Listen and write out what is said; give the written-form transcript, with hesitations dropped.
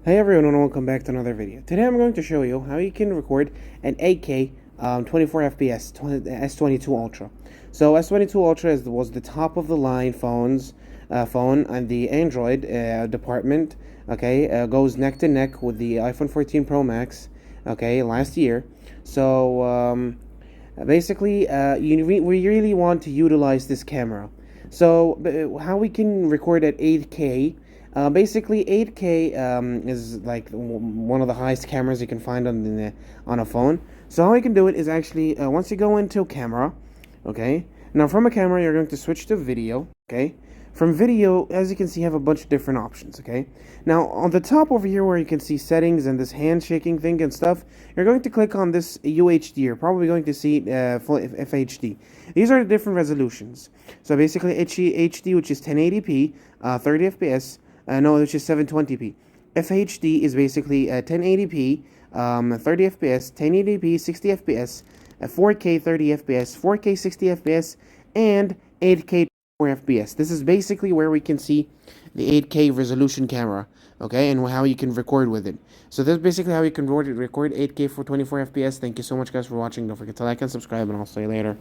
Hey everyone and welcome back to another video. Today I'm going to show you how you can record an 8K 24 FPS S22 Ultra. So S22 Ultra was the top of the line phone on the Android department. Okay, goes neck to neck with the iPhone 14 Pro Max. Okay, last year. So basically, we really want to utilize this camera. So how we can record at 8K? Basically, 8K is like one of the highest cameras you can find on a phone. So how we can do it is actually once you go into camera, okay. Now from a camera, you're going to switch to video, okay. From video, as you can see, you have a bunch of different options, okay. Now on the top over here, where you can see settings and this handshaking thing and stuff, you're going to click on this UHD. You're probably going to see full FHD. These are the different resolutions. So basically, HD, which is 1080p, 30 FPS. No, which is 720p. FHD is basically 1080p, 30 FPS, 1080p, 60 FPS, 4K 30 FPS, 4K 60 FPS, and 8K 4 FPS. This is basically where we can see the 8K resolution camera, okay, and how you can record with it. So that's basically how you can record 8K for 24 FPS. Thank you so much, guys, for watching. Don't forget to like and subscribe, and I'll see you later.